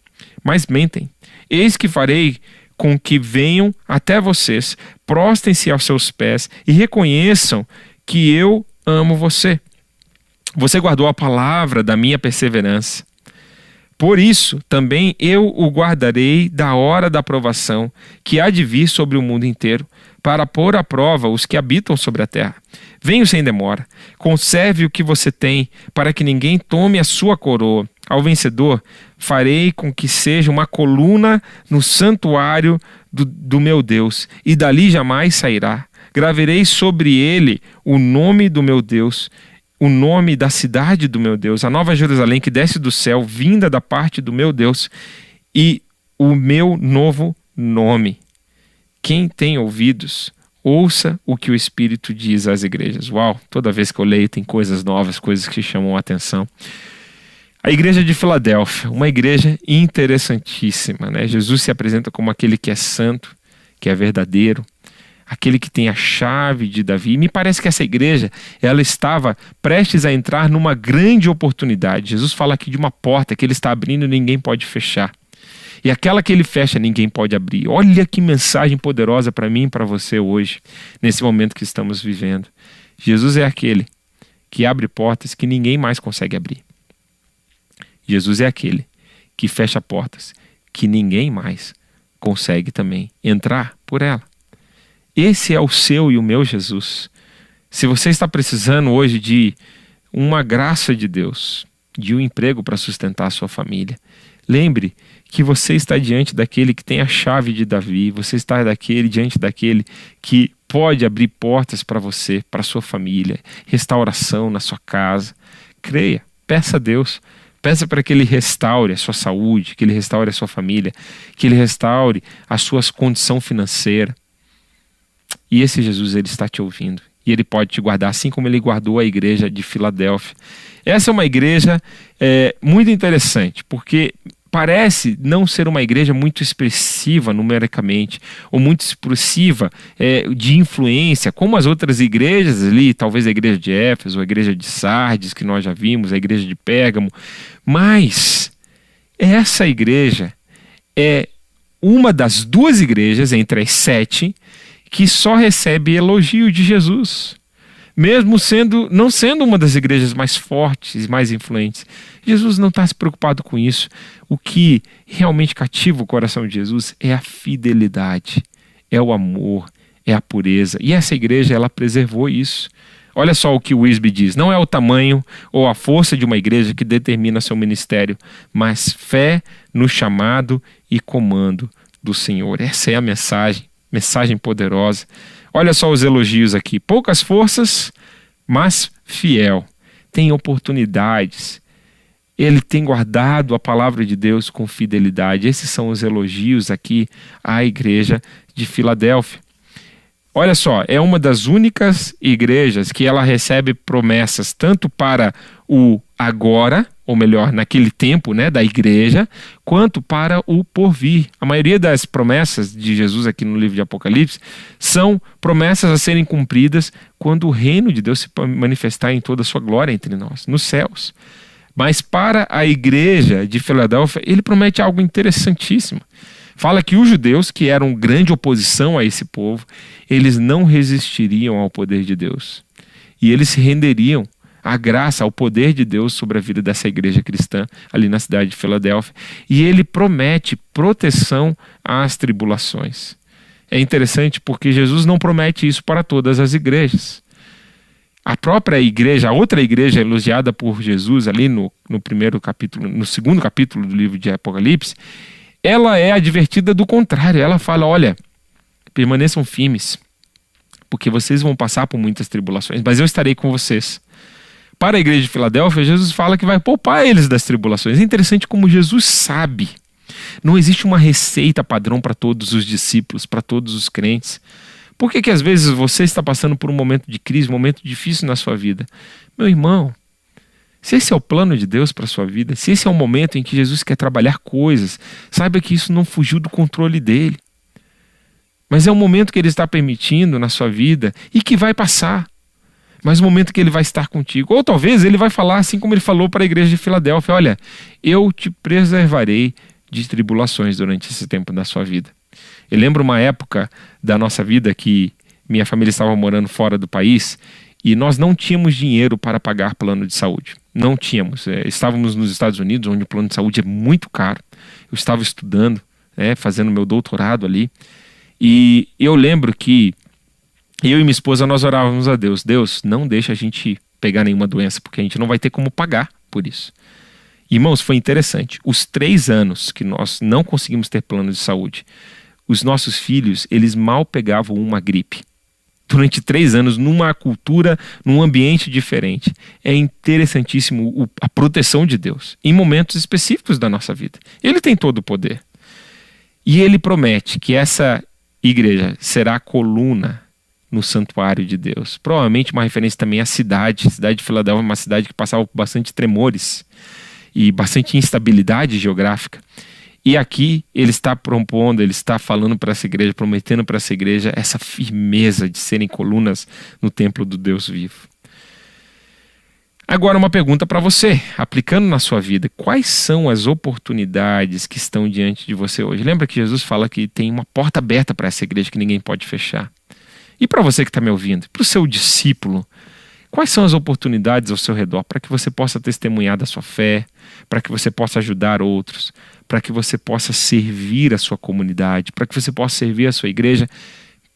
mas mentem. Eis que farei com que venham até vocês, prostem-se aos seus pés e reconheçam que eu amo você. Você guardou a palavra da minha perseverança. Por isso, também eu o guardarei da hora da provação, que há de vir sobre o mundo inteiro, para pôr à prova os que habitam sobre a terra. Venho sem demora. Conserve o que você tem, para que ninguém tome a sua coroa. Ao vencedor, farei com que seja uma coluna no santuário do meu Deus, e dali jamais sairá. Graverei sobre ele o nome do meu Deus, o nome da cidade do meu Deus, a nova Jerusalém que desce do céu, vinda da parte do meu Deus, e o meu novo nome. Quem tem ouvidos, ouça o que o Espírito diz às igrejas. Uau, toda vez que eu leio tem coisas novas, coisas que chamam a atenção. A igreja de Filadélfia, uma igreja interessantíssima, né? Jesus se apresenta como aquele que é santo, que é verdadeiro, aquele que tem a chave de Davi. E me parece que essa igreja, ela estava prestes a entrar numa grande oportunidade. Jesus fala aqui de uma porta que ele está abrindo e ninguém pode fechar. E aquela que ele fecha, ninguém pode abrir. Olha que mensagem poderosa para mim e para você hoje, nesse momento que estamos vivendo. Jesus é aquele que abre portas que ninguém mais consegue abrir. Jesus é aquele que fecha portas que ninguém mais consegue também entrar por ela. Esse é o seu e o meu Jesus. Se você está precisando hoje de uma graça de Deus, de um emprego para sustentar a sua família, lembre que você está diante daquele que tem a chave de Davi, você está diante daquele que pode abrir portas para você, para a sua família, restauração na sua casa. Creia, peça a Deus. Peça para que Ele restaure a sua saúde, que Ele restaure a sua família, que Ele restaure a sua condição financeira. E esse Jesus, Ele está te ouvindo. e Ele pode te guardar, assim como Ele guardou a igreja de Filadélfia. Essa é uma igreja muito interessante, porque parece não ser uma igreja muito expressiva numericamente, ou muito expressiva de influência, como as outras igrejas ali, talvez a igreja de Éfeso, a igreja de Sardes, que nós já vimos, a igreja de Pérgamo, mas essa igreja é uma das 2 igrejas, entre as 7, que só recebe elogio de Jesus. Mesmo não sendo uma das igrejas mais fortes e mais influentes. Jesus não está se preocupado com isso. O que realmente cativa o coração de Jesus é a fidelidade, é o amor, é a pureza. E essa igreja, ela preservou isso. Olha só o que o Wisby diz: não é o tamanho ou a força de uma igreja que determina seu ministério, mas fé no chamado e comando do Senhor. Essa é a mensagem poderosa. Olha só os elogios aqui: poucas forças, mas fiel. Tem oportunidades. Ele tem guardado a palavra de Deus com fidelidade. Esses são os elogios aqui à igreja de Filadélfia. Olha só, é uma das únicas igrejas que ela recebe promessas tanto para o agora, ou melhor, naquele tempo, da igreja, quanto para o porvir. A maioria das promessas de Jesus aqui no livro de Apocalipse são promessas a serem cumpridas quando o reino de Deus se manifestar em toda a sua glória entre nós, nos céus. Mas para a igreja de Filadélfia, ele promete algo interessantíssimo. Fala que os judeus, que eram grande oposição a esse povo, eles não resistiriam ao poder de Deus. E eles se renderiam à graça, ao poder de Deus sobre a vida dessa igreja cristã ali na cidade de Filadélfia. E ele promete proteção às tribulações. É interessante porque Jesus não promete isso para todas as igrejas. A própria igreja, a outra igreja elogiada por Jesus ali no segundo capítulo do livro de Apocalipse, ela é advertida do contrário. Ela fala: olha, permaneçam firmes, porque vocês vão passar por muitas tribulações, mas eu estarei com vocês. Para a igreja de Filadélfia, Jesus fala que vai poupar eles das tribulações. É interessante como Jesus sabe. Não existe uma receita padrão para todos os discípulos, para todos os crentes. Por que às vezes você está passando por um momento de crise, um momento difícil na sua vida? Meu irmão, se esse é o plano de Deus para a sua vida, se esse é o momento em que Jesus quer trabalhar coisas, saiba que isso não fugiu do controle dele. Mas é um momento que ele está permitindo na sua vida e que vai passar. Mas um momento que ele vai estar contigo. Ou talvez ele vai falar assim como ele falou para a igreja de Filadélfia: olha, eu te preservarei de tribulações durante esse tempo da sua vida. Eu lembro uma época da nossa vida que minha família estava morando fora do país e nós não tínhamos dinheiro para pagar plano de saúde. Não tínhamos. Estávamos nos Estados Unidos, onde o plano de saúde é muito caro. Eu estava estudando, fazendo meu doutorado ali. E eu lembro que eu e minha esposa, nós orávamos a Deus: Deus, não deixa a gente pegar nenhuma doença, porque a gente não vai ter como pagar por isso. Irmãos, foi interessante. Os 3 anos que nós não conseguimos ter plano de saúde, os nossos filhos, eles mal pegavam uma gripe. Durante 3 anos, numa cultura, num ambiente diferente. É interessantíssimo a proteção de Deus em momentos específicos da nossa vida. Ele tem todo o poder. E ele promete que essa igreja será a coluna no santuário de Deus. Provavelmente uma referência também à cidade. A cidade de Filadélfia é uma cidade que passava por bastante tremores e bastante instabilidade geográfica. E aqui ele está propondo, ele está falando para essa igreja, prometendo para essa igreja essa firmeza de serem colunas no templo do Deus vivo. Agora uma pergunta para você, aplicando na sua vida: quais são as oportunidades que estão diante de você hoje? Lembra que Jesus fala que tem uma porta aberta para essa igreja que ninguém pode fechar. E para você que está me ouvindo, para o seu discípulo, quais são as oportunidades ao seu redor para que você possa testemunhar da sua fé, para que você possa ajudar outros, para que você possa servir a sua comunidade, para que você possa servir a sua igreja?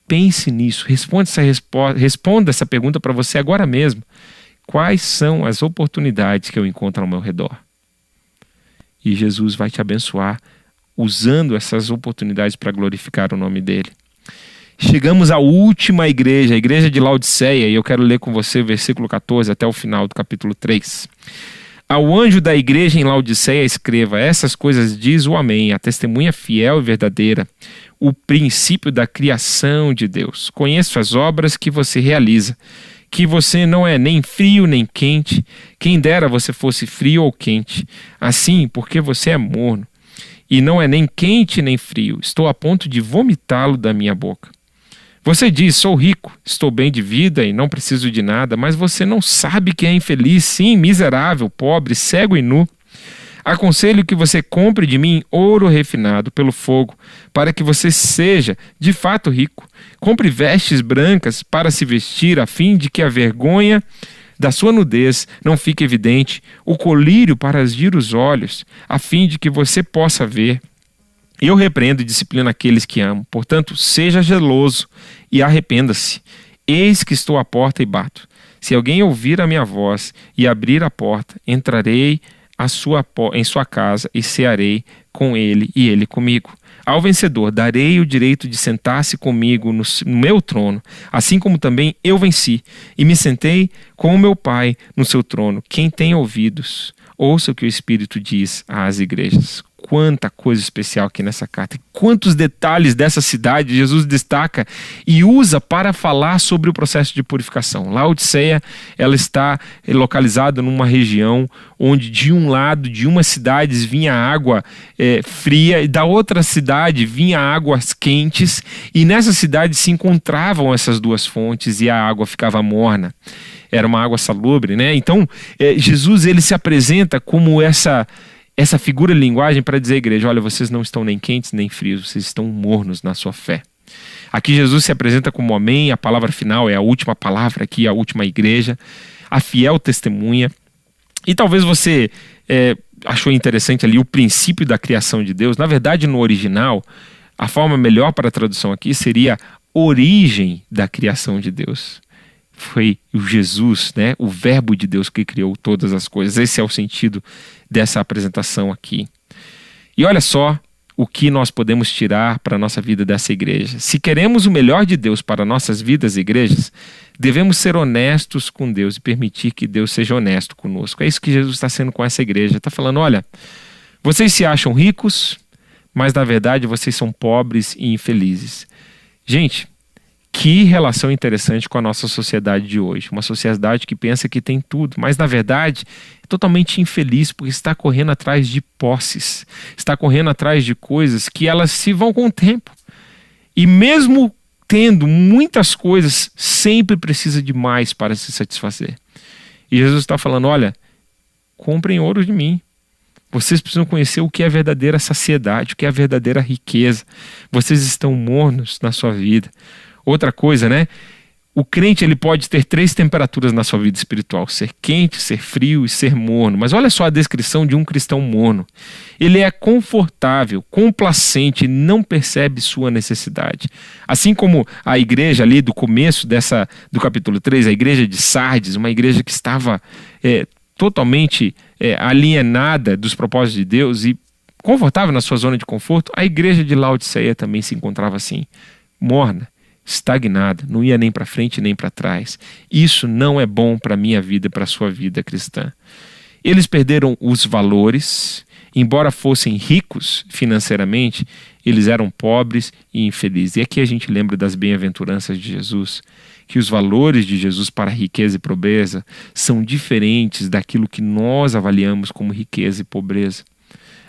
Pense nisso, responda essa pergunta para você agora mesmo. Quais são as oportunidades que eu encontro ao meu redor? E Jesus vai te abençoar usando essas oportunidades para glorificar o nome dele. Chegamos à última igreja, a igreja de Laodiceia, e eu quero ler com você o versículo 14 até o final do capítulo 3. Ao anjo da igreja em Laodiceia escreva: essas coisas diz o Amém, a testemunha fiel e verdadeira, o princípio da criação de Deus. Conheço as obras que você realiza, que você não é nem frio nem quente. Quem dera você fosse frio ou quente. Assim, porque você é morno e não é nem quente nem frio, estou a ponto de vomitá-lo da minha boca. Você diz: sou rico, estou bem de vida e não preciso de nada, mas você não sabe que é infeliz, sim, miserável, pobre, cego e nu. Aconselho que você compre de mim ouro refinado pelo fogo, para que você seja de fato rico. Compre vestes brancas para se vestir, a fim de que a vergonha da sua nudez não fique evidente, o colírio para asgir os olhos, a fim de que você possa ver. Eu repreendo e disciplino aqueles que amo. Portanto, seja zeloso e arrependa-se. Eis que estou à porta e bato. Se alguém ouvir a minha voz e abrir a porta, entrarei em sua casa e cearei com ele e ele comigo. Ao vencedor darei o direito de sentar-se comigo no meu trono, assim como também eu venci e me sentei com o meu Pai no seu trono. Quem tem ouvidos, ouça o que o Espírito diz às igrejas. Quanta coisa especial aqui nessa carta. Quantos detalhes dessa cidade Jesus destaca e usa para falar sobre o processo de purificação. Laodiceia, ela está localizada numa região onde de um lado, de umas cidades vinha água fria e da outra cidade vinha águas quentes, e nessa cidade se encontravam essas duas fontes e a água ficava morna. Era uma água salubre, né? Então, Jesus ele se apresenta como essa figura de linguagem para dizer à igreja: olha, vocês não estão nem quentes nem frios, vocês estão mornos na sua fé. Aqui Jesus se apresenta como Amém, a palavra final é a última palavra aqui, a última igreja, a fiel testemunha. E talvez você achou interessante ali o princípio da criação de Deus. Na verdade, no original, a forma melhor para a tradução aqui seria origem da criação de Deus. Foi o Jesus, né, o verbo de Deus que criou todas as coisas. Esse é o sentido dessa apresentação aqui. E olha só o que nós podemos tirar para a nossa vida dessa igreja. Se queremos o melhor de Deus para nossas vidas e igrejas, devemos ser honestos com Deus e permitir que Deus seja honesto conosco. É isso que Jesus está sendo com essa igreja. Está falando: olha, vocês se acham ricos, mas na verdade vocês são pobres e infelizes. Gente, que relação interessante com a nossa sociedade de hoje. Uma sociedade que pensa que tem tudo, mas na verdade é totalmente infeliz porque está correndo atrás de posses, está correndo atrás de coisas que elas se vão com o tempo. E mesmo tendo muitas coisas, sempre precisa de mais para se satisfazer. E Jesus está falando: olha, comprem ouro de mim. Vocês precisam conhecer o que é a verdadeira saciedade, o que é a verdadeira riqueza. Vocês estão mornos na sua vida. Outra coisa, né? O crente ele pode ter 3 temperaturas na sua vida espiritual: ser quente, ser frio e ser morno. Mas olha só a descrição de um cristão morno. Ele é confortável, complacente, não percebe sua necessidade. Assim como a igreja ali do começo do capítulo 3, a igreja de Sardes, uma igreja que estava totalmente alienada dos propósitos de Deus e confortável na sua zona de conforto, a igreja de Laodiceia também se encontrava assim, morna, estagnada, não ia nem para frente nem para trás. Isso não é bom para a minha vida e para a sua vida cristã. Eles perderam os valores, embora fossem ricos financeiramente, eles eram pobres e infelizes. E aqui a gente lembra das bem-aventuranças de Jesus, que os valores de Jesus para riqueza e pobreza são diferentes daquilo que nós avaliamos como riqueza e pobreza.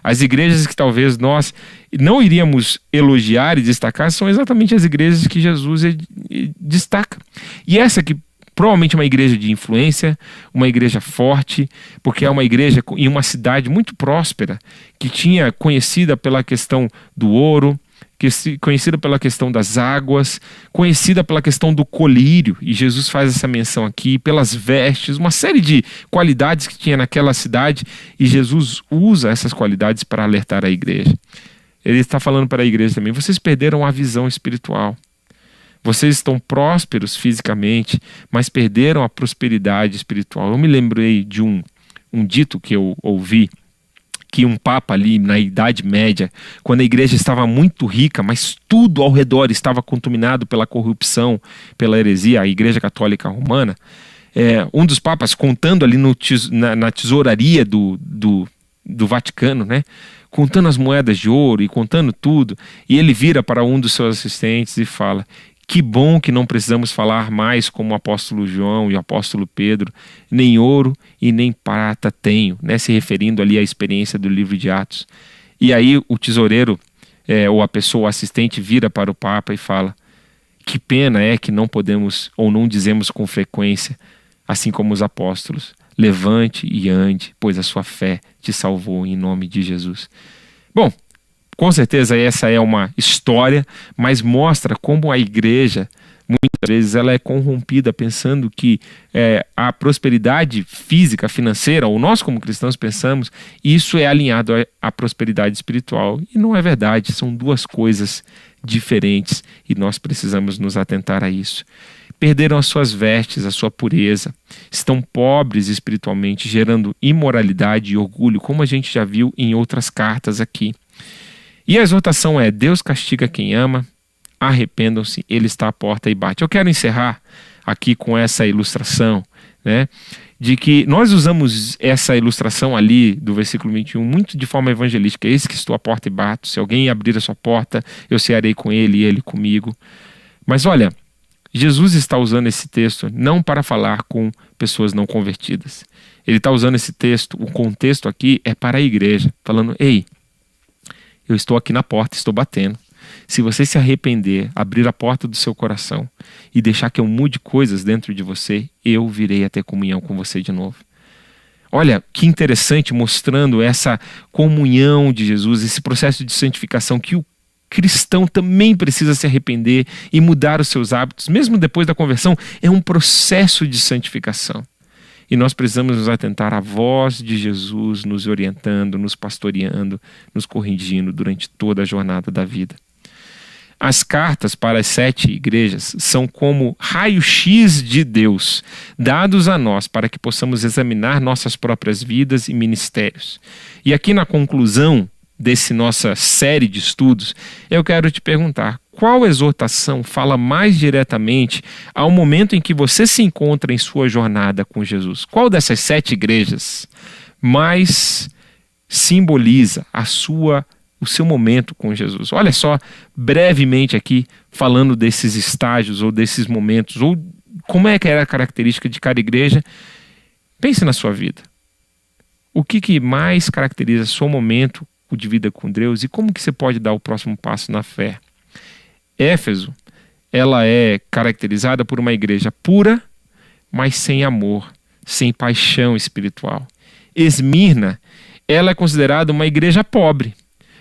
As igrejas que talvez nós não iríamos elogiar e destacar são exatamente as igrejas que Jesus destaca. E essa que provavelmente é uma igreja de influência, uma igreja forte, porque é uma igreja em uma cidade muito próspera, que tinha conhecida pela questão do ouro, conhecida pela questão das águas, conhecida pela questão do colírio, e Jesus faz essa menção aqui, pelas vestes, uma série de qualidades que tinha naquela cidade, e Jesus usa essas qualidades para alertar a igreja. Ele está falando para a igreja também: vocês perderam a visão espiritual. Vocês estão prósperos fisicamente, mas perderam a prosperidade espiritual. Eu me lembrei de um dito que eu ouvi, que um papa ali na Idade Média, quando a igreja estava muito rica, mas tudo ao redor estava contaminado pela corrupção, pela heresia, a Igreja Católica Romana, um dos papas contando ali na tesouraria do Vaticano, né? Contando as moedas de ouro e contando tudo, e ele vira para um dos seus assistentes e fala: que bom que não precisamos falar mais como o apóstolo João e o apóstolo Pedro, nem ouro e nem prata tenho, né? Se referindo ali à experiência do livro de Atos. E aí o tesoureiro, ou a pessoa, o assistente, vira para o Papa e fala: que pena é que não podemos ou não dizemos com frequência, assim como os apóstolos: levante e ande, pois a sua fé te salvou em nome de Jesus. Bom, com certeza essa é uma história, mas mostra como a igreja, muitas vezes, ela é corrompida pensando que a prosperidade física, financeira, ou nós como cristãos pensamos, isso é alinhado à prosperidade espiritual. E não é verdade, são duas coisas diferentes e nós precisamos nos atentar a isso. Perderam as suas vestes, a sua pureza, estão pobres espiritualmente, gerando imoralidade e orgulho, como a gente já viu em outras cartas aqui. E a exortação é: Deus castiga quem ama, arrependam-se, Ele está à porta e bate. Eu quero encerrar aqui com essa ilustração, né, de que nós usamos essa ilustração ali do versículo 21 muito de forma evangelística. Eis que estou à porta e bato, se alguém abrir a sua porta, eu cearei com ele e ele comigo. Mas olha, Jesus está usando esse texto não para falar com pessoas não convertidas. Ele está usando esse texto, o contexto aqui é para a igreja, falando: ei, eu estou aqui na porta, estou batendo. Se você se arrepender, abrir a porta do seu coração e deixar que eu mude coisas dentro de você, eu virei a ter comunhão com você de novo. Olha que interessante, mostrando essa comunhão de Jesus, esse processo de santificação que o cristão também precisa se arrepender e mudar os seus hábitos, mesmo depois da conversão. É um processo de santificação. E nós precisamos nos atentar à voz de Jesus nos orientando, nos pastoreando, nos corrigindo durante toda a jornada da vida. As cartas para as 7 igrejas são como raio-x de Deus, dados a nós para que possamos examinar nossas próprias vidas e ministérios. E aqui na conclusão dessa nossa série de estudos, eu quero te perguntar: qual exortação fala mais diretamente ao momento em que você se encontra em sua jornada com Jesus? Qual dessas 7 igrejas mais simboliza o seu momento com Jesus? Olha só, brevemente aqui, falando desses estágios ou desses momentos, ou como é que era a característica de cada igreja. Pense na sua vida. O que mais caracteriza seu momento de vida com Deus e como que você pode dar o próximo passo na fé? Éfeso, ela é caracterizada por uma igreja pura, mas sem amor, sem paixão espiritual. Esmirna, ela é considerada uma igreja pobre,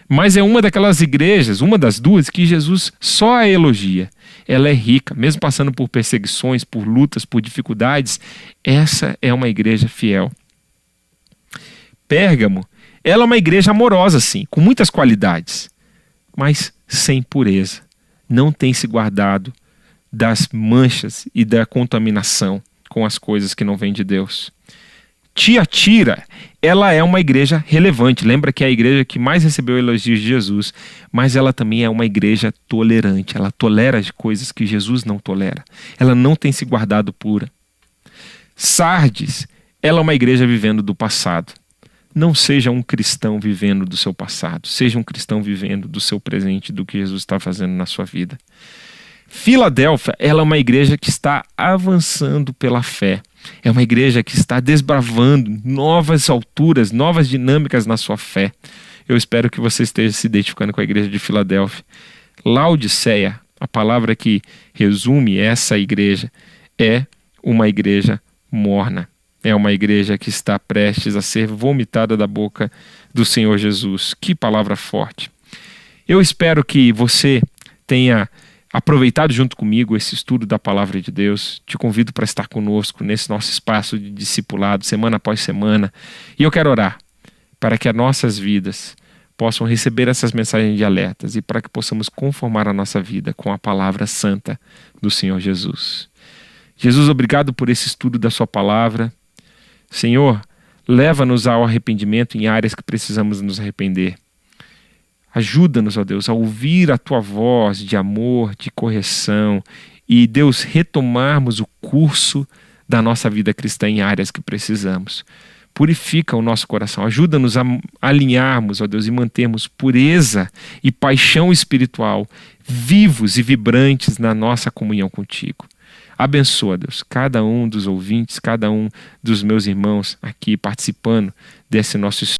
mas é uma daquelas igrejas, uma das duas, que Jesus só a elogia. Ela é rica, mesmo passando por perseguições, por lutas, por dificuldades. Essa é uma igreja fiel. Pérgamo, ela é uma igreja amorosa, sim, com muitas qualidades, mas sem pureza. Não tem se guardado das manchas e da contaminação com as coisas que não vêm de Deus. Tiatira, ela é uma igreja relevante. Lembra que é a igreja que mais recebeu elogios de Jesus, mas ela também é uma igreja tolerante. Ela tolera as coisas que Jesus não tolera. Ela não tem se guardado pura. Sardes, ela é uma igreja vivendo do passado. Não seja um cristão vivendo do seu passado. Seja um cristão vivendo do seu presente, do que Jesus está fazendo na sua vida. Filadélfia, ela é uma igreja que está avançando pela fé. É uma igreja que está desbravando novas alturas, novas dinâmicas na sua fé. Eu espero que você esteja se identificando com a igreja de Filadélfia. Laodiceia, a palavra que resume essa igreja, é uma igreja morna. É uma igreja que está prestes a ser vomitada da boca do Senhor Jesus. Que palavra forte. Eu espero que você tenha aproveitado junto comigo esse estudo da palavra de Deus. Te convido para estar conosco nesse nosso espaço de discipulado, semana após semana. E eu quero orar para que as nossas vidas possam receber essas mensagens de alertas e para que possamos conformar a nossa vida com a palavra santa do Senhor Jesus. Jesus, obrigado por esse estudo da sua palavra. Senhor, leva-nos ao arrependimento em áreas que precisamos nos arrepender. Ajuda-nos, ó Deus, a ouvir a Tua voz de amor, de correção e, Deus, retomarmos o curso da nossa vida cristã em áreas que precisamos. Purifica o nosso coração, ajuda-nos a alinharmos, ó Deus, e mantermos pureza e paixão espiritual vivos e vibrantes na nossa comunhão contigo. Abençoa, Deus, cada um dos ouvintes, cada um dos meus irmãos aqui participando desse nosso estudo.